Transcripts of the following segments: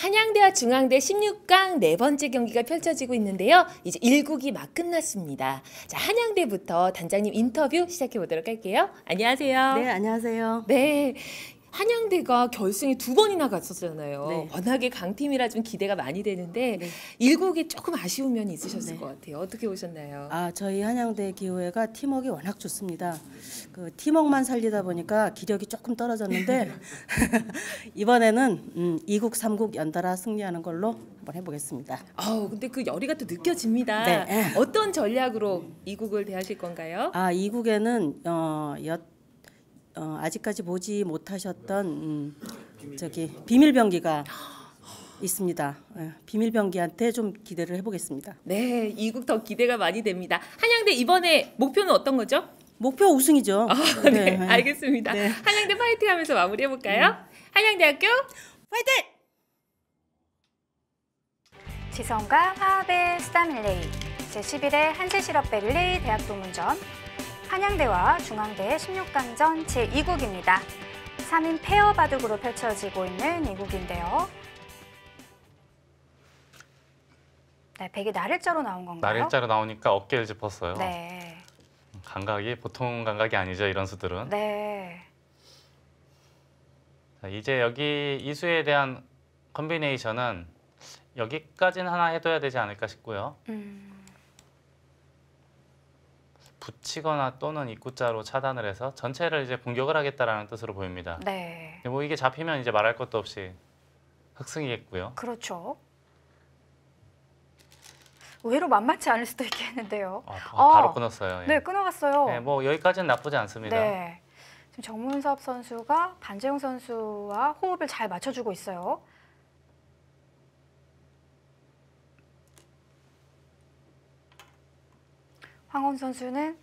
한양대와 중앙대 16강 네 번째 경기가 펼쳐지고 있는데요. 이제 1국이 막 끝났습니다. 자, 한양대부터 단장님 인터뷰 시작해 보도록 할게요. 안녕하세요. 네, 안녕하세요. 네. 한양대가 결승에 두 번이나 갔었잖아요. 네. 워낙에 강팀이라 좀 기대가 많이 되는데 네. 1국이 조금 아쉬운 면이 있으셨을 네. 것 같아요. 어떻게 보셨나요? 저희 한양대 기호회가 팀워크가 워낙 좋습니다. 그 팀워크만 살리다 보니까 기력이 조금 떨어졌는데 이번에는 2국, 3국 연달아 승리하는 걸로 한번 해보겠습니다. 근데 그 열의가 또 느껴집니다. 네. 어떤 전략으로 2국을 대하실 건가요? 2국에는 아직까지 보지 못하셨던 비밀병기가 있습니다. 비밀병기한테 좀 기대를 해보겠습니다. 네, 2국 더 기대가 많이 됩니다. 한양대 이번에 목표는 어떤 거죠? 목표 우승이죠. 네, 알겠습니다. 네. 한양대 파이팅 하면서 마무리해볼까요? 한양대학교 파이팅! 지성과 화합의 스담 릴레이 제11회 한세실업배 릴레이 대학도문전 한양대와 중앙대 16강전 제2국입니다. 3인 페어 바둑으로 펼쳐지고 있는 2국인데요. 네, 백이 날일자로 나온 건가요? 날일자로 나오니까 어깨를 짚었어요. 네. 감각이 보통 감각이 아니죠, 이런 수들은. 네. 자, 이제 여기 이 수에 대한 컨비네이션은 여기까지는 하나 해둬야 되지 않을까 싶고요. 붙이거나 또는 입구자로 차단을 해서 전체를 이제 공격을 하겠다라는 뜻으로 보입니다. 네. 뭐 이게 잡히면 이제 말할 것도 없이 흑승이겠고요. 그렇죠. 의외로 만만치 않을 수도 있겠는데요. 바로 끊었어요. 예. 네, 끊어갔어요. 네, 뭐 여기까지는 나쁘지 않습니다. 네. 지금 정문섭 선수가 반재웅 선수와 호흡을 잘 맞춰주고 있어요. 황원 선수는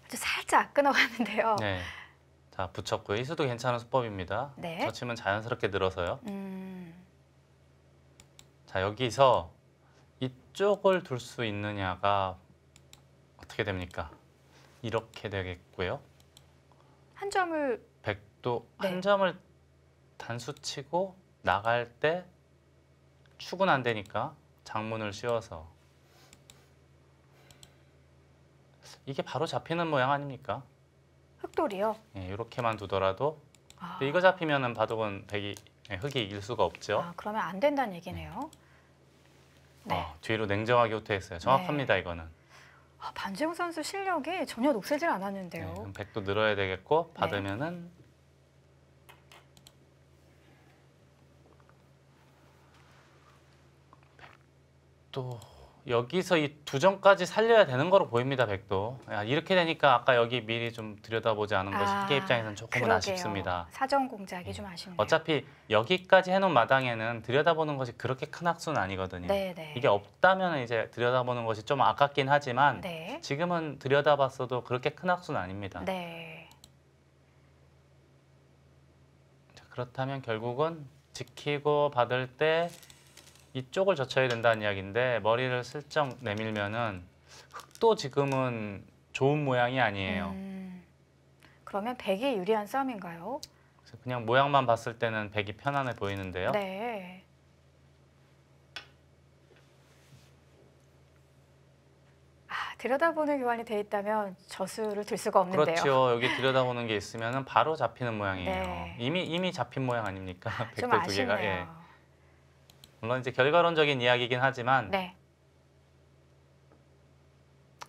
아주 살짝 끊어갔는데요. 네. 자, 붙였고요. 이 수도 괜찮은 수법입니다. 네. 젖히면 자연스럽게 늘어서요. 음, 자, 여기서 이쪽을 둘 수 있느냐가 어떻게 됩니까? 이렇게 되겠고요. 한 점을 백도 네. 한 점을 단수 치고 나갈 때 축은 안 되니까 장문을 씌워서 이게 바로 잡히는 모양 아닙니까? 흑돌이요. 예, 이렇게만 두더라도 아, 이거 잡히면은 바둑은 흑이 이길 수가 없죠. 그러면 안 된다는 얘기네요. 네. 뒤로 냉정하게 후퇴했어요. 정확합니다. 이거는. 반재웅 선수 실력이 전혀 녹슬질 않았는데요. 네, 그럼 백도 늘어야 되겠고 받으면은 백도 여기서 이 두 점까지 살려야 되는 거로 보입니다. 백도. 이렇게 되니까 아까 여기 미리 좀 들여다보지 않은 것이 희계 입장에서는 조금은 그러게요. 아쉽습니다. 사전 공작이 좀 아쉽네요. 어차피 여기까지 해놓은 마당에는 들여다보는 것이 그렇게 큰 학수는 아니거든요. 네. 이게 없다면 이제 들여다보는 것이 좀 아깝긴 하지만 네. 지금은 들여다봤어도 그렇게 큰 학수는 아닙니다. 네. 자, 그렇다면 결국은 지키고 받을 때 이쪽을 젖혀야 된다는 이야기인데 머리를 슬쩍 내밀면은 흑도 지금은 좋은 모양이 아니에요. 그러면 백이 유리한 싸움인가요? 그래서 그냥 모양만 봤을 때는 백이 편안해 보이는데요. 네. 들여다보는 교환이 돼 있다면 저수를 들 수가 없는데요. 그렇죠. 여기 들여다보는 게 있으면은 바로 잡히는 모양이에요. 네. 이미 잡힌 모양 아닙니까? 좀 백도 두 개가. 아쉽네요. 예. 물론 이제 결과론적인 이야기이긴 하지만 네.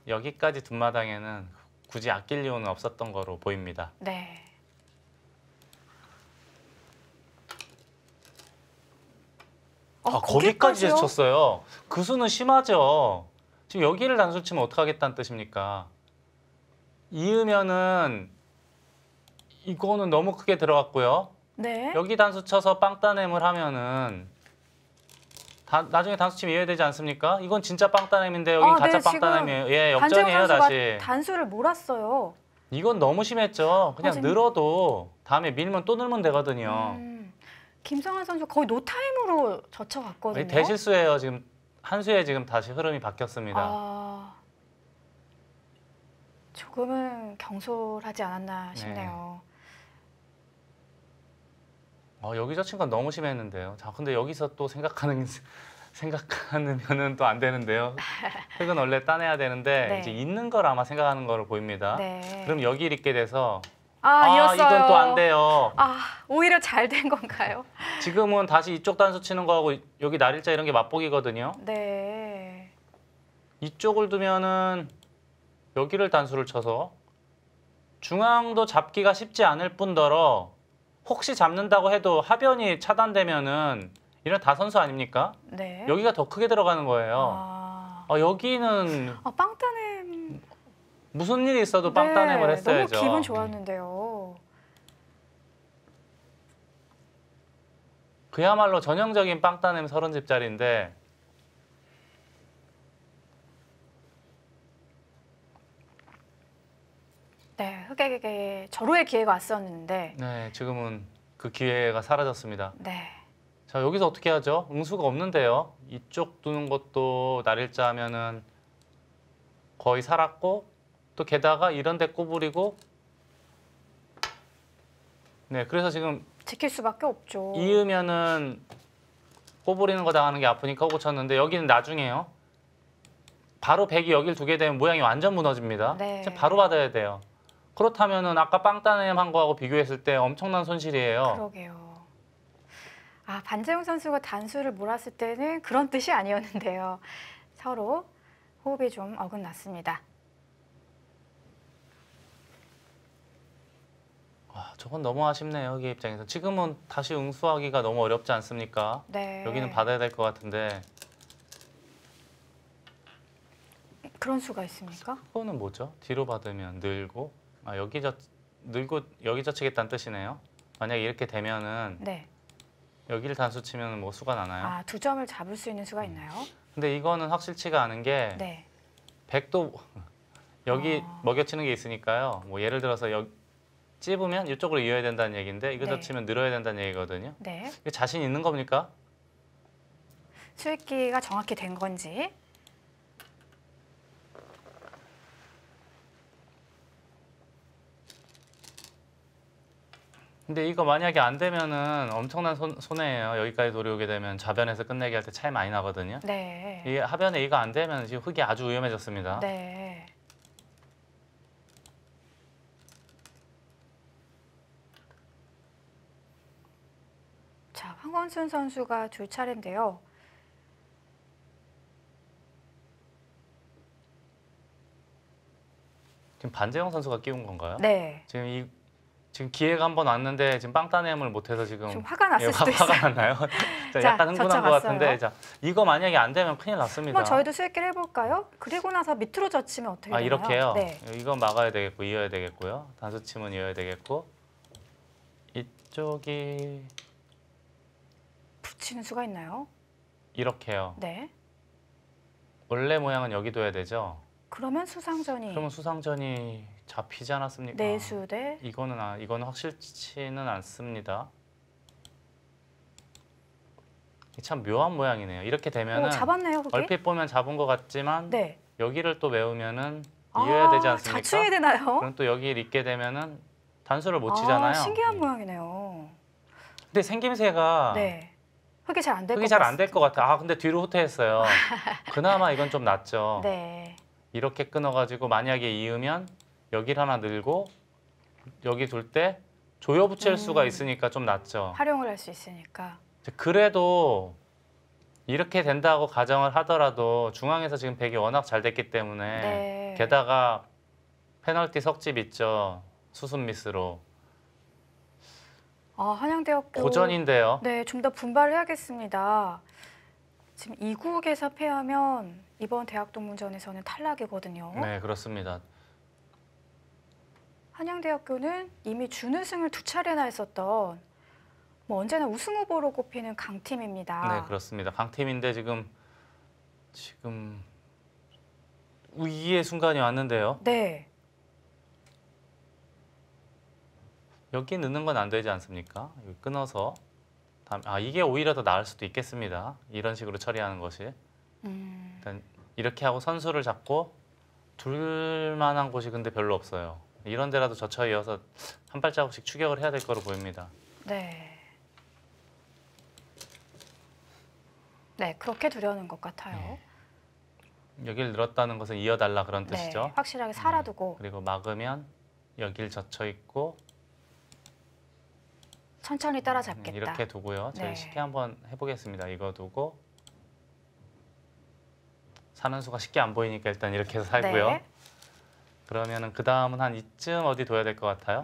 여기까지 뒷마당에는 굳이 아낄 이유는 없었던 거로 보입니다. 네. 거기까지 쳤어요. 그 수는 심하죠. 지금 여기를 단수 치면 어떡하겠다는 뜻입니까? 이으면은 이거는 너무 크게 들어갔고요. 네. 여기 단수 쳐서 빵따냄을 하면은 나중에 단수 치면 이해야 되지 않습니까? 이건 진짜 빵따냄인데 여긴 가짜 빵따냄이에요. 예, 역전이에요 다시. 단수를 몰았어요. 이건 너무 심했죠. 그냥 진짜. 늘어도 다음에 밀면 또 늘면 되거든요. 김성환 선수 거의 노타임으로 젖혀갔거든요. 대실수예요. 지금 한 수에 지금 다시 흐름이 바뀌었습니다. 조금은 경솔하지 않았나 싶네요. 여기 젖힌 건 너무 심했는데요. 자, 근데 여기서 또 생각하는 면은 또 안 되는데요. 흙은 원래 따내야 되는데 네. 이제 있는 걸 아마 생각하는 거로 보입니다. 네. 그럼 여기를 있게 돼서 이었어요. 이건 또 안 돼요. 오히려 잘 된 건가요? 지금은 다시 이쪽 단수 치는 거하고 여기 날일자 이런 게 맞보기거든요. 네. 이쪽을 두면은 여기를 단수를 쳐서 중앙도 잡기가 쉽지 않을 뿐더러 혹시 잡는다고 해도 하변이 차단되면은 이런 다선수 아닙니까? 네. 여기가 더 크게 들어가는 거예요. 여기는 빵따냄. 무슨 일이 있어도 빵따냄을 했어야죠. 너무 기분 좋았는데요. 그야말로 전형적인 빵따냄 30집짜리인데 네, 흑에게 절호의 기회가 왔었는데 네, 지금은 그 기회가 사라졌습니다. 네. 자, 여기서 어떻게 하죠? 응수가 없는데요. 이쪽 두는 것도 날일자 하면은 거의 살았고 또 게다가 이런 데 꼬부리고 네, 그래서 지금 지킬 수밖에 없죠. 이으면은 꼬부리는 거 당하는 게 아프니까 호구 쳤는데 여기는 나중에요. 바로 백이 여길 두게 되면 모양이 완전 무너집니다. 네. 지금 바로 받아야 돼요. 그렇다면은 아까 빵따냄 한 거하고 비교했을 때 엄청난 손실이에요. 그러게요. 반재용 선수가 단수를 몰았을 때는 그런 뜻이 아니었는데요. 서로 호흡이 좀 어긋났습니다. 저건 너무 아쉽네요. 여기 입장에서. 지금은 다시 응수하기가 너무 어렵지 않습니까? 네. 여기는 받아야 될 것 같은데 그런 수가 있습니까? 그거는 뭐죠? 뒤로 받으면 늘고 늘고 여기 젖히겠다는 뜻이네요. 만약에 이렇게 되면은 네. 여기를 단수 치면 뭐 수가 나나요? 두 점을 잡을 수 있는 수가 있나요? 근데 이거는 확실치가 않은 게 네. 백도 여기 먹여치는 게 있으니까요. 뭐 예를 들어서 여기 찝으면 이쪽으로 이어야 된다는 얘기인데 이거 네. 젖히면 늘어야 된다는 얘기거든요. 네. 이거 자신 있는 겁니까? 수익기가 정확히 된 건지. 근데 이거 만약에 안 되면은 엄청난 손해예요. 여기까지 도려오게 되면 좌변에서 끝내기 할 때 차이 많이 나거든요. 네. 이 하변에 이거 안 되면 지금 흙이 아주 위험해졌습니다. 네. 자, 황원순 선수가 둘 차례인데요. 지금 반재영 선수가 끼운 건가요? 네. 지금 기회가 한 번 왔는데 지금 빵따냄을 못해서 지금 좀 화가 났을 수도 화가 있어요. 났나요? 자, 자, 약간 흥분한 것 젖혀갔어요. 같은데 자, 이거 만약에 안 되면 큰일 났습니다. 한번 저희도 수익기를 해볼까요? 그리고 나서 밑으로 젖히면 어떻게 되나요? 이렇게요? 네. 이건 막아야 되겠고 이어야 되겠고요. 단수치면 이어야 되겠고 이쪽이 붙이는 수가 있나요? 이렇게요. 네. 원래 모양은 여기 둬야 되죠? 그러면 수상전이 그러면 수상전이 잡히지 않았습니까? 내수 대 이거는 확실치는 않습니다. 참 묘한 모양이네요. 이렇게 되면은 잡았네요, 그게? 얼핏 보면 잡은 것 같지만 네. 여기를 또 메우면은 이어야 되지 않습니까? 자충이 되나요? 그럼 또 여기를 잇게 되면은 단수를 못 치잖아요. 신기한 모양이네요. 근데 생김새가 네. 흙이 잘 안 될 것 흙이 잘 안 될 것 같아. 근데 뒤로 후퇴했어요. 그나마 이건 좀 낫죠. 네. 이렇게 끊어가지고 만약에 이으면 여기를 하나 늘고 여기 둘 때 조여 붙일 수가 있으니까 좀 낫죠. 활용을 할 수 있으니까. 그래도 이렇게 된다고 가정을 하더라도 중앙에서 지금 백이 워낙 잘 됐기 때문에 네. 게다가 페널티 석집 있죠. 수순 미스로. 한양대학교 고전인데요. 네, 좀 더 분발을 해야겠습니다. 지금 2국에서 패하면 이번 대학동문전에서는 탈락이거든요. 네, 그렇습니다. 한양대학교는 이미 준우승을 2차례나 했었던 언제나 우승 후보로 꼽히는 강팀입니다. 네, 그렇습니다. 강팀인데 지금 위기의 순간이 왔는데요. 네. 여기 넣는 건 안 되지 않습니까? 여기 끊어서 이게 오히려 더 나을 수도 있겠습니다. 이런 식으로 처리하는 것이. 일단 이렇게 하고 선수를 잡고 둘 만한 곳이 근데 별로 없어요. 이런 데라도 젖혀 이어서 한 발자국씩 추격을 해야 될 거로 보입니다. 네. 네, 그렇게 두려는 것 같아요. 네. 여기를 늘었다는 것은 이어달라 그런 네, 뜻이죠. 확실하게 살아두고 그리고 막으면 여길 젖혀 있고 천천히 따라잡겠다. 이렇게 두고요. 저희 네. 쉽게 한번 해보겠습니다. 이거 두고 사는 수가 쉽게 안 보이니까 일단 이렇게 해서 살고요. 네. 그러면은 그 다음은 한 이쯤 어디 둬야 될 것 같아요.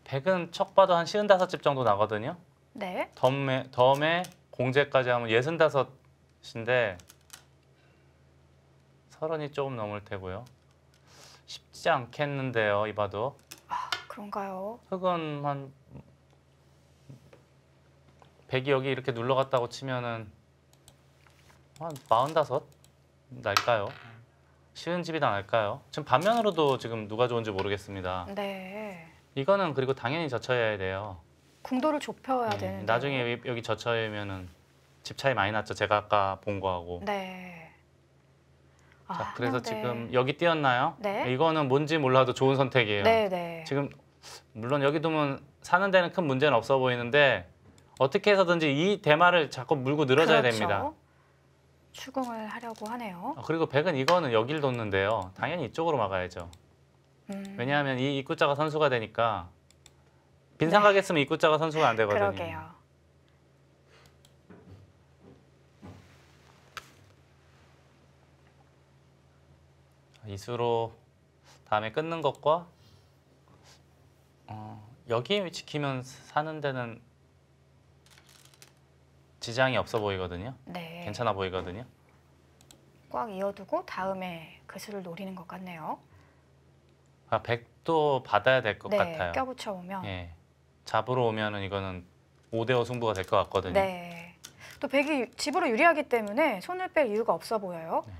백은 척 봐도 한 55집 정도 나거든요. 네. 덤에 공제까지 하면 65인데 30이 조금 넘을 테고요. 쉽지 않겠는데요, 이봐도. 아, 그런가요? 흑은 한 100이 여기 이렇게 눌러갔다고 치면은 한 45 날까요? 쉬운 집이 다 날까요? 지금 반면으로도 지금 누가 좋은지 모르겠습니다. 네. 이거는 그리고 당연히 젖혀야 돼요. 궁도를 좁혀야 네, 되는데. 나중에 여기 젖혀야면은 집 차이 많이 났죠. 제가 아까 본 거하고. 네. 아, 자, 그래서 네. 지금 여기 띄었나요? 네. 이거는 뭔지 몰라도 좋은 선택이에요. 네, 네. 지금 물론 여기 두면 사는 데는 큰 문제는 없어 보이는데 어떻게 해서든지 이 대마를 자꾸 물고 늘어져야 그렇죠. 됩니다. 추궁을 하려고 하네요. 그리고 백은 이거는 여길 뒀는데요. 당연히 이쪽으로 막아야죠. 왜냐하면 이 입구자가 선수가 되니까 빈상각에 있으면 입구자가 선수가 안 되거든요. 그러게요. 이수로 다음에 끊는 것과 여기 지키면 사는 데는 지장이 없어 보이거든요. 네. 괜찮아 보이거든요. 꽉 이어두고 다음에 그 수를 노리는 것 같네요. 백도 받아야 될 것 네, 같아요. 껴붙여 오면. 예, 잡으러 오면은 이거는 5대5 승부가 될 것 같거든요. 네. 또 백이 집으로 유리하기 때문에 손을 뺄 이유가 없어 보여요. 네.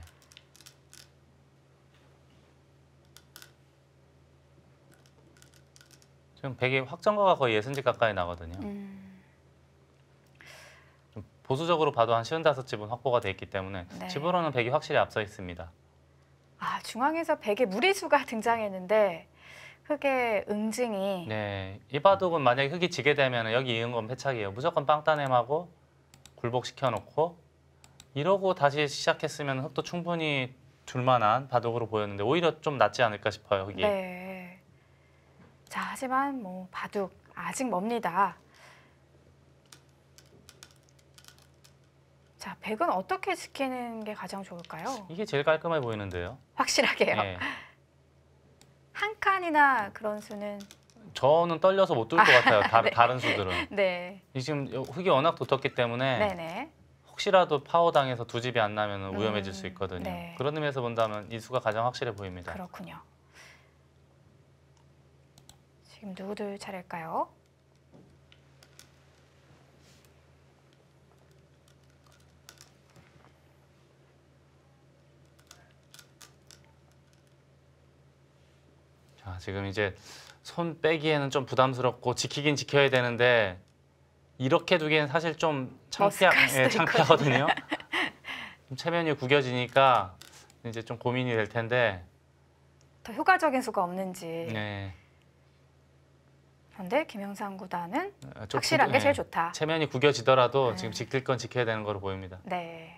지금 백이 확정가가 거의 60집 가까이 나거든요. 좀 보수적으로 봐도 한 55집은 확보가 돼 있기 때문에 네. 집으로는 백이 확실히 앞서 있습니다. 아, 중앙에서 백의 무리수가 등장했는데 흑의 응징이 네, 이 바둑은 만약에 흑이 지게 되면 여기 이은 건 패착이에요. 무조건 빵따냄하고 굴복시켜 놓고 이러고 다시 시작했으면 흑도 충분히 둘만한 바둑으로 보였는데 오히려 좀 낫지 않을까 싶어요, 흑이. 네. 자, 하지만 뭐 바둑 아직 멉니다. 자, 백은 어떻게 지키는 게 가장 좋을까요? 이게 제일 깔끔해 보이는데요. 확실하게요. 예. 한 칸이나 그런 수는 저는 떨려서 못 둘 것 같아요. 네. 다른 수들은. 네. 이 지금 흑이 워낙 두텁기 때문에 네네. 혹시라도 파워 당해서 두 집이 안 나면 위험해질 수 있거든요. 네. 그런 의미에서 본다면 이 수가 가장 확실해 보입니다. 그렇군요. 지금 누구들 차례일까요? 자, 지금 이제 손 빼기에는 좀 부담스럽고 지키긴 지켜야 되는데 이렇게 두기엔 사실 좀 머쓱할 수도 창피하거든요. 좀 체면이 구겨지니까 이제 좀 고민이 될 텐데. 더 효과적인 수가 없는지. 네. 그런데 김영삼 구단은 좀 확실한 게 제일 좋다. 체면이 구겨지더라도 네. 지금 지킬 건 지켜야 되는 거로 보입니다. 네.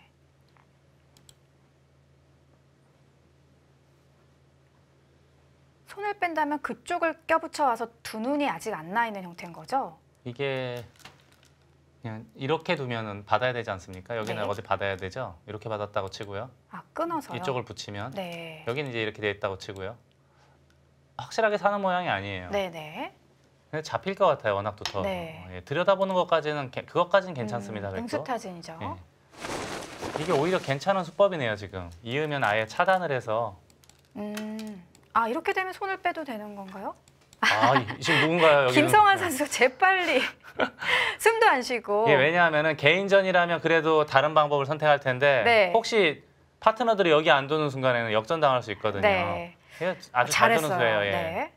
손을 뺀다면 그쪽을 껴붙여 와서 두 눈이 아직 안 나 있는 형태인 거죠? 이게 그냥 이렇게 두면은 받아야 되지 않습니까? 여기는 네. 어디 받아야 되죠? 이렇게 받았다고 치고요. 아, 끊어서요? 이쪽을 붙이면 네. 여기는 이제 이렇게 돼 있다고 치고요. 확실하게 사는 모양이 아니에요. 네네. 근데 잡힐 것 같아요. 워낙 두터워서. 네. 예, 들여다보는 것까지는 그것까지는 괜찮습니다. 백도. 응수타진이죠. 예. 이게 오히려 괜찮은 수법이네요. 지금 이으면 아예 차단을 해서 아, 이렇게 되면 손을 빼도 되는 건가요? 지금 누군가요? 여기는? 김성환 선수 재빨리 숨도 안 쉬고. 예, 왜냐하면은 개인전이라면 그래도 다른 방법을 선택할 텐데 네. 혹시 파트너들이 여기 안 두는 순간에는 역전당할 수 있거든요. 네. 이게 아주 잘 두는 잘했어요. 수예요. 예. 네.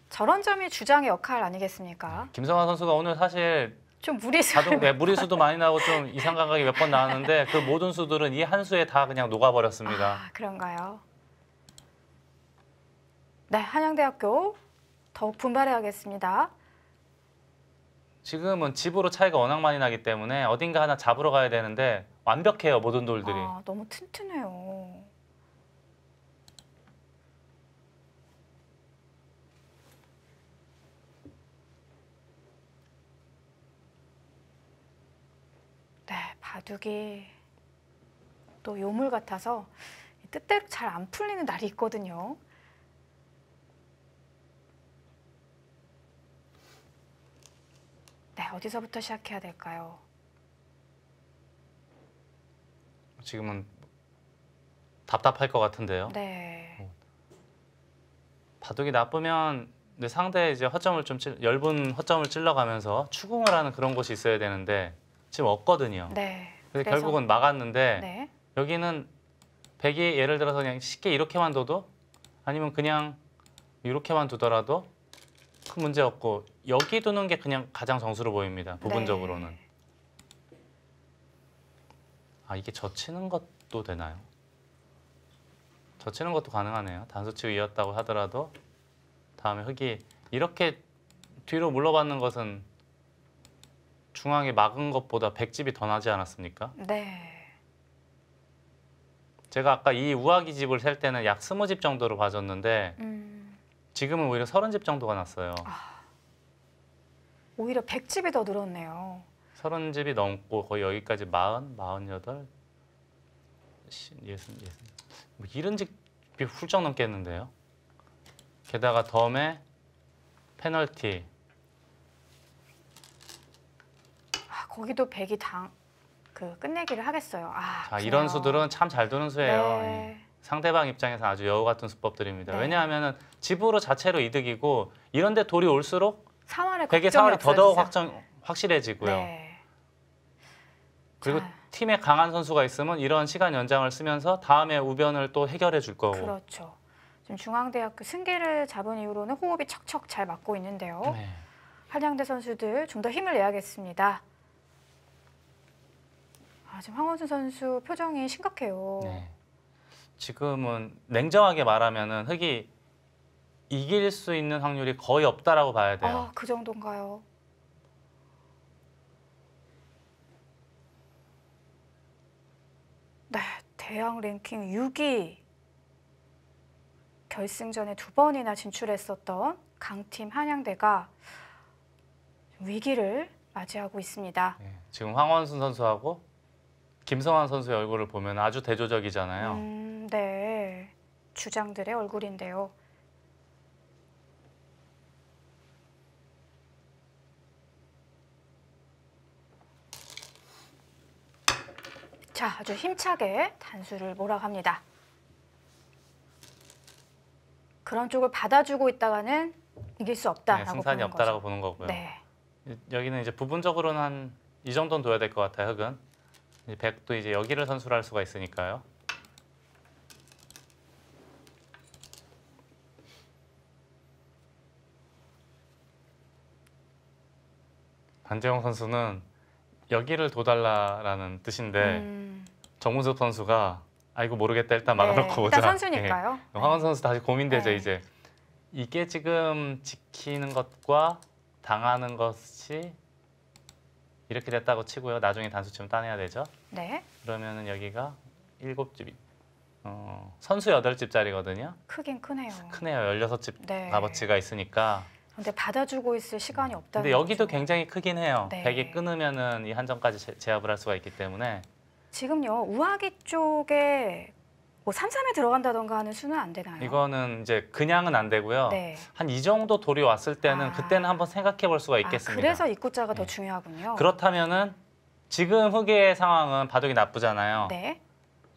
저런 점이 주장의 역할 아니겠습니까? 김성환 선수가 오늘 사실 좀 무리수. 자동 무리수도 많이 나고 좀 이상 감각이 몇 번 나왔는데 그 모든 수들은 이 한 수에 다 그냥 녹아버렸습니다. 아, 그런가요? 네, 한양대학교 더욱 분발해야겠습니다. 지금은 집으로 차이가 워낙 많이 나기 때문에 어딘가 하나 잡으러 가야 되는데 완벽해요, 모든 돌들이. 아, 너무 튼튼해요. 네, 바둑이 또 요물 같아서 뜻대로 잘 안 풀리는 날이 있거든요. 네, 어디서부터 시작해야 될까요? 지금은 답답할 것 같은데요. 네. 바둑이 나쁘면 내 상대 이제 허점을 좀 얇은 허점을 찔러가면서 추궁을 하는 그런 곳이 있어야 되는데 지금 없거든요. 네. 그래서 결국은 막았는데 네. 여기는 백이 예를 들어서 그냥 쉽게 이렇게만 둬도 아니면 그냥 이렇게만 두더라도 큰 문제 없고 여기 두는 게 그냥 가장 정수로 보입니다. 부분적으로는. 네. 아, 이게 젖히는 것도 되나요? 젖히는 것도 가능하네요. 단수치고 이었다고 하더라도 다음에 흙이 이렇게 뒤로 물러받는 것은 중앙에 막은 것보다 백집이 더 나지 않았습니까? 네. 제가 아까 이 우아기 집을 셀 때는 약 20집 정도로 봐줬는데 지금은 오히려 30집 정도가 났어요. 오히려 100집이 더 늘었네요. 30집이 넘고 거의 여기까지 40, 48, 60, 뭐 70집이 훌쩍 넘겠는데요. 게다가 덤에 페널티. 아, 거기도 100이 끝내기를 하겠어요. 자, 그래요. 이런 수들은 참 잘 두는 수예요. 네. 예. 상대방 입장에서 아주 여우 같은 수법들입니다. 네. 왜냐하면 집으로 자체로 이득이고 이런데 돌이 올수록 상황의 백의 걱정이 상황이 더더욱 없어지죠. 확실해지고요. 네. 그리고 자, 팀에 강한 선수가 있으면 이런 시간 연장을 쓰면서 다음에 우변을 또 해결해 줄 거고. 그렇죠. 지금 중앙대학교 승기를 잡은 이후로는 호흡이 척척 잘 맞고 있는데요. 네. 한양대 선수들 좀 더 힘을 내야겠습니다. 지금 황원순 선수 표정이 심각해요. 네. 지금은 냉정하게 말하면은 흑이 이길 수 있는 확률이 거의 없다라고 봐야 돼요. 그 정도인가요? 네, 대학 랭킹 6위 결승전에 2번이나 진출했었던 강팀 한양대가 위기를 맞이하고 있습니다. 네. 지금 황원순 선수하고 김성환 선수의 얼굴을 보면 아주 대조적이잖아요. 네, 주장들의 얼굴인데요. 자, 아주 힘차게 단수를 몰아갑니다. 그런 쪽을 받아주고 있다가는 이길 수 없다라고 네, 승산이 보는 없다라고 거죠. 보는 거고요. 네, 여기는 이제 부분적으로는 한 이 정도는 둬야 될 것 같아요. 흑은 이제 백도 이제 여기를 선수를 할 수가 있으니까요. 반재홍 선수는 여기를 둬달라라는 뜻인데 정문섭 선수가 아이고 모르겠다 일단 막아놓고 보자. 일단 선수니까요. 예. 황원 선수 다시 고민되죠. 네. 이제 이게 지금 지키는 것과 당하는 것이 이렇게 됐다고 치고요. 나중에 단수치면 따내야 되죠. 네, 그러면은 여기가 7집, 선수 8집짜리거든요. 크긴 크네요. 크네요. 16집 네. 값어치가 있으니까. 근데 받아주고 있을 시간이 없다는 근데 여기도 거죠. 굉장히 크긴 해요. 네. 100이 끊으면은 이 한점까지 제압을 할 수가 있기 때문에 지금요, 우아기 쪽에 뭐 3-3에 들어간다던가 하는 수는 안 되나요? 이거는 이제 그냥은 안 되고요. 네. 한 이 정도 돌이 왔을 때는 그때는 한번 생각해 볼 수가 있겠습니다. 그래서 입구자가 더 네. 중요하군요. 그렇다면은 지금 흑의 상황은 바둑이 나쁘잖아요. 네.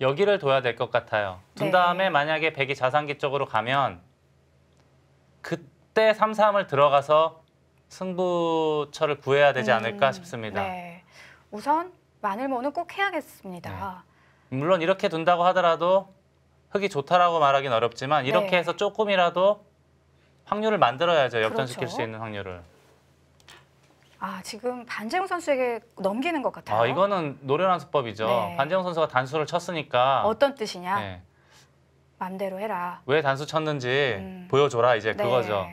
여기를 둬야 될 것 같아요. 둔 네. 다음에 만약에 백이 자산기 쪽으로 가면 그때 3-3을 들어가서 승부처를 구해야 되지 않을까 싶습니다. 네. 우선 마늘모는 꼭 해야겠습니다. 물론 이렇게 둔다고 하더라도 흑이 좋다라고 말하기는 어렵지만 이렇게 네. 해서 조금이라도 확률을 만들어야죠. 역전시킬 그렇죠. 수 있는 확률을. 지금 반재웅 선수에게 넘기는 것 같아요. 이거는 노련한 수법이죠. 네. 반재웅 선수가 단수를 쳤으니까 어떤 뜻이냐? 네. 맘대로 해라. 왜 단수 쳤는지 보여줘라 이제 네. 그거죠.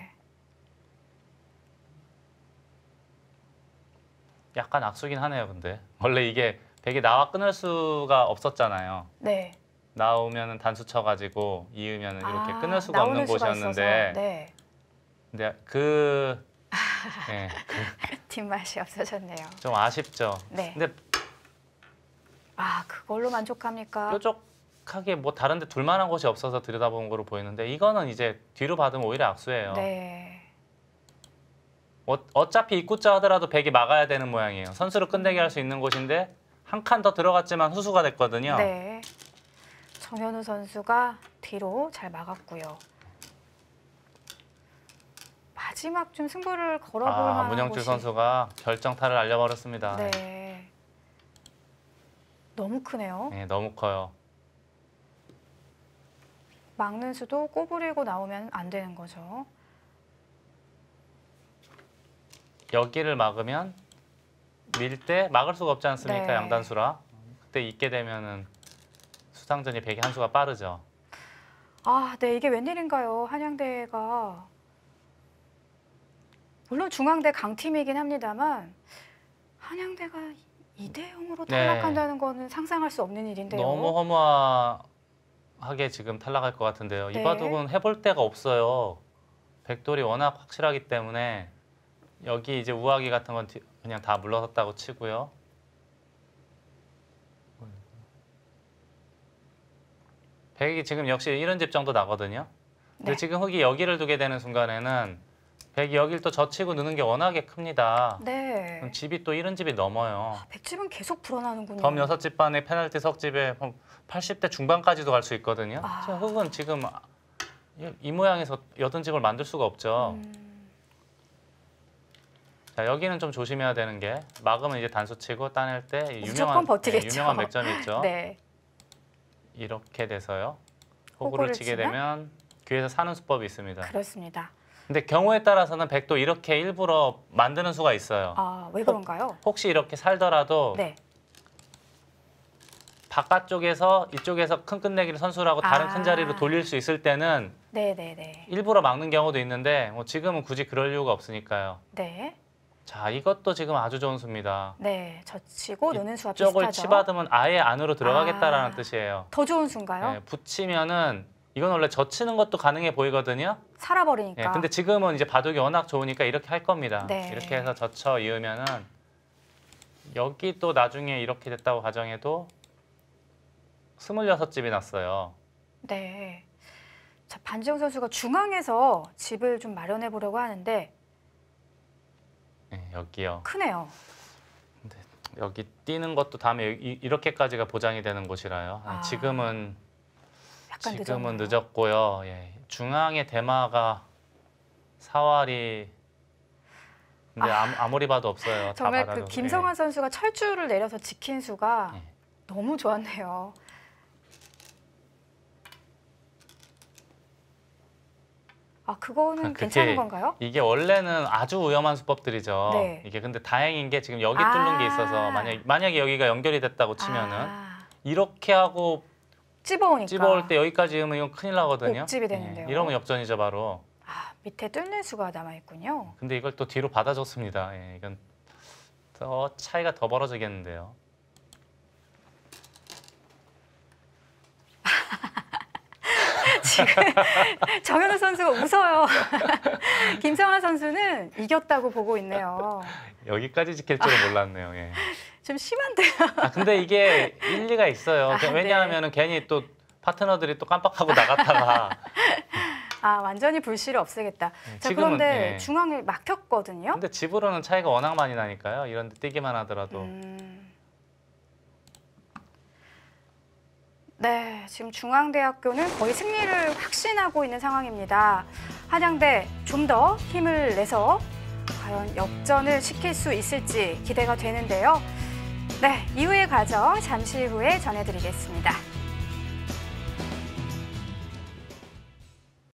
약간 악수긴 하네요. 근데 원래 이게 백이 나와 끊을 수가 없었잖아요. 네. 나오면은 단수 쳐가지고 이으면은 이렇게 끊을 수가 나오는 없는 수가 곳이었는데, 있어서, 네. 근데 네, 뒷맛이 없어졌네요. 좀 아쉽죠. 네. 근데 그걸로 만족합니까? 뾰족하게 뭐 다른데 둘만한 곳이 없어서 들여다보는 거로 보이는데 이거는 이제 뒤로 받으면 오히려 악수예요. 네. 어차피 입구자 하더라도 백이 막아야 되는 모양이에요. 선수를 끝내게 할 수 있는 곳인데 한 칸 더 들어갔지만 후수가 됐거든요. 네. 정현우 선수가 뒤로 잘 막았고요. 마지막 좀 승부를 걸어볼 만한 문영주 곳이. 선수가 결정타를 알려버렸습니다. 네. 너무 크네요. 네, 너무 커요. 막는 수도 꼬부리고 나오면 안 되는 거죠. 여기를 막으면 밀 때 막을 수가 없지 않습니까? 네. 양단수라. 그때 있게 되면은 수상전이 백이 한 수가 빠르죠. 네, 이게 웬일인가요? 한양대가 물론 중앙대 강팀이긴 합니다만 한양대가 2대0으로 네. 탈락한다는 거는 상상할 수 없는 일인데요. 너무 허무하게 지금 탈락할 것 같은데요. 네. 이 바둑은 해볼 데가 없어요. 백돌이 워낙 확실하기 때문에 여기 이제 우아기 같은 건 그냥 다 물러섰다고 치고요. 백이 지금 역시 1원집 정도 나거든요. 근데 네. 지금 흑이 여기를 두게 되는 순간에는 백이 여기를 또 젖히고 느는 게 워낙에 큽니다. 네. 그럼 집이 또 1원집이 넘어요. 백집은 계속 불어나는군요. 덤 6집 반에 페널티 석집에 80대 중반까지도 갈 수 있거든요. 아. 흑은 지금 이 모양에서 80집을 만들 수가 없죠. 자, 여기는 좀 조심해야 되는 게 막으면 이제 단수 치고 따낼 때 무조건 버티겠죠. 유명한 맥점이 있죠. 네. 이렇게 돼서요. 호구를 호구를 치게 치면? 되면 귀에서 사는 수법이 있습니다. 그렇습니다. 근데 경우에 따라서는 백도 이렇게 일부러 만드는 수가 있어요. 왜 그런가요? 혹시 이렇게 살더라도 네. 바깥쪽에서 이쪽에서 큰 끝내기를 선수라고 다른 큰 자리로 돌릴 수 있을 때는 네. 일부러 막는 경우도 있는데 뭐 지금은 굳이 그럴 이유가 없으니까요. 네. 자, 이것도 지금 아주 좋은 수입니다. 네. 젖히고 느는 수와 이쪽을 비슷하죠. 치받으면 아예 안으로 들어가겠다라는 뜻이에요. 더 좋은 수인가요? 네, 붙이면은 이건 원래 젖히는 것도 가능해 보이거든요. 살아버리니까. 네, 근데 지금은 이제 바둑이 워낙 좋으니까 이렇게 할 겁니다. 네. 이렇게 해서 젖혀 이으면은 여기 또 나중에 이렇게 됐다고 가정해도 26집이 났어요. 네. 자, 반지영 선수가 중앙에서 집을 좀 마련해 보려고 하는데 네, 여기요. 크네요. 근데 여기 뛰는 것도 다음에 이렇게까지가 보장이 되는 곳이라요. 지금은 약간 늦었고요. 예. 중앙에 대마가 사활이 근데 아무리 봐도 없어요. 정말 다 그 받아줘서. 김성환 선수가 철줄을 내려서 지킨 수가 예. 너무 좋았네요. 그거는 그게 괜찮은 건가요? 이게 원래는 아주 위험한 수법들이죠. 네. 이게 근데 다행인 게 지금 여기 뚫는 게 있어서 만약에 여기가 연결이 됐다고 치면은 이렇게 하고 찝어오니까. 찝어올 때 여기까지 으면 이건 큰일 나거든요. 옥집이 되는데요. 이러면 역전이죠 바로. 밑에 뚫는 수가 남아있군요. 근데 이걸 또 뒤로 받아줬습니다. 예, 이건 더 차이가 더 벌어지겠는데요. 지금 정현우 선수가 웃어요. 김성환 선수는 이겼다고 보고 있네요. 여기까지 지킬 줄은 몰랐네요. 예. 좀 심한데요. 근데 이게 일리가 있어요. 네. 왜냐하면 괜히 또 파트너들이 또 깜빡하고 나갔다가 완전히 불씨를 없애겠다. 자, 지금은, 그런데 예. 중앙에 막혔거든요. 근데 집으로는 차이가 워낙 많이 나니까요. 이런 데 뛰기만 하더라도. 네, 지금 중앙대학교는 거의 승리를 확신하고 있는 상황입니다. 한양대 좀 더 힘을 내서 과연 역전을 시킬 수 있을지 기대가 되는데요. 네, 이후의 과정 잠시 후에 전해드리겠습니다.